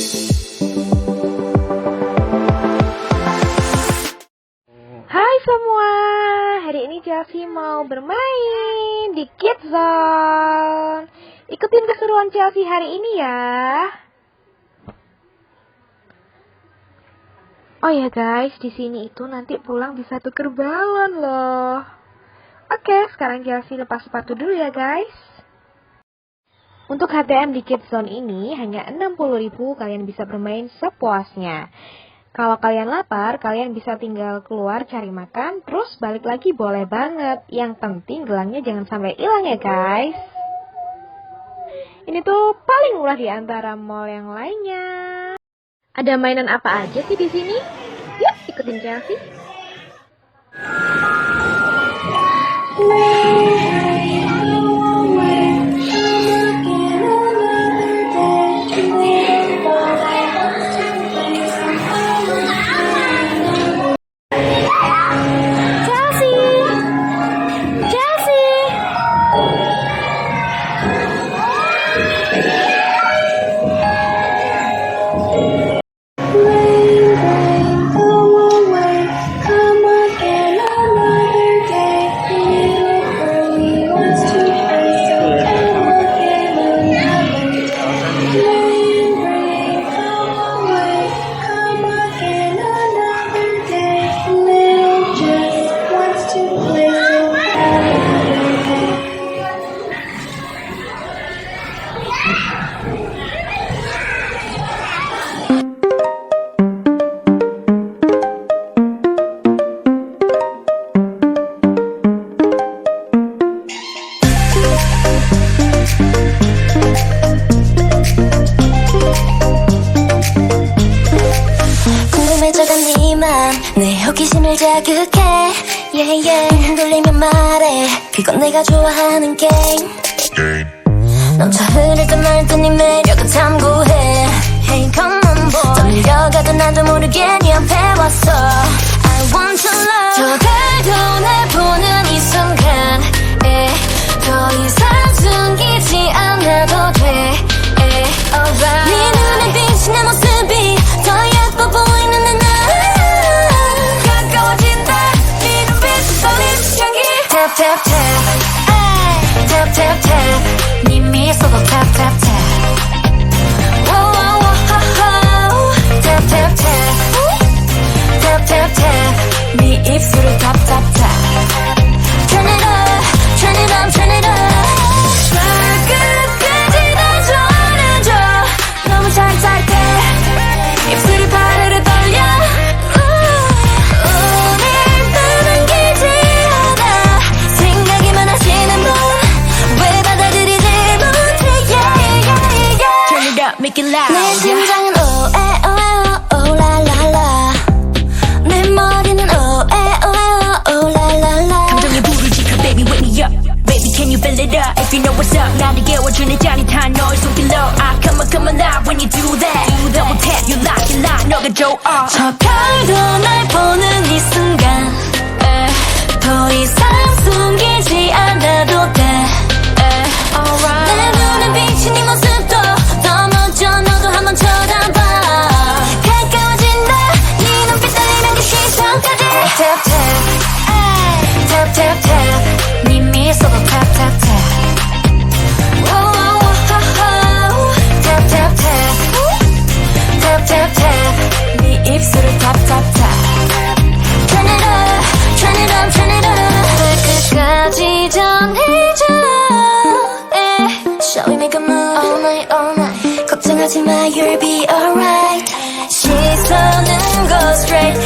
Hai semua, hari ini Chelsea mau bermain di Kids Zone. Ikutin keseruan Chelsea hari ini ya. Oh ya guys, di sini itu nanti pulang bisa tuker balon loh. Oke, sekarang Chelsea lepas sepatu dulu ya guys. Untuk HTM di Kids Zone ini hanya 60.000, kalian bisa bermain sepuasnya. Kalau kalian lapar, kalian bisa tinggal keluar cari makan, terus balik lagi boleh banget. Yang penting gelangnya jangan sampai hilang ya guys. Ini tuh paling murah di antara mall yang lainnya. Ada mainan apa aja sih di sini? Yuk ikutin Chelsea. 내 호기심을 자극해 yeah, yeah. 흔들리면 말해 그건 내가 좋아하는 게임 넘쳐 흐르던 말든 네 매력을 탐구해 Hey come on boy 더 밀려가도 나도 모르게 네 앞에 왔어 I want your love 저들도 날 보는 이 순간 더 이상 숨기지 않아도 돼 Alright 네 눈에 비친 내 모습이 더 예뻐 보이는 내 Tap tap tap, ay, tap tap tap, 네 미소도 tap tap tap. Whoa whoa whoa, tap tap tap, tap tap tap, 네 입술을 tap tap tap. Turn it up, turn it up, turn it up. 끝까지 다 전해줘, 너무 짜릿해. 입술이 파르르 떨려. Make it loud. 내 심장은 오에 오에 오라라라 내 머리는 오에 오에 오라라라 감정의 불을 지펴 baby wake me up baby can you feel it up if you know what's up 나를 깨워주는 짜릿한 너의 손길로 I come on now when you do that double tap you lock 너가 좋아 저 별도 날 보는 이 순간 더 이상 숨기지 않아도 돼 Alright 내 눈에 비친 이 모습도 너도 한번 쳐다봐 가까워진다 네 눈빛 떨리는 그 시선까지 Tap tap Tap tap tap 네 미소도 tap tap tap Tap tap tap Tap tap tap 네 입술을 tap tap tap Turn it up Turn it up Turn it up 끝까지 전해줘 Shall we make a move all night all night 걱정하지 마, you'll be alright 시선은 go straight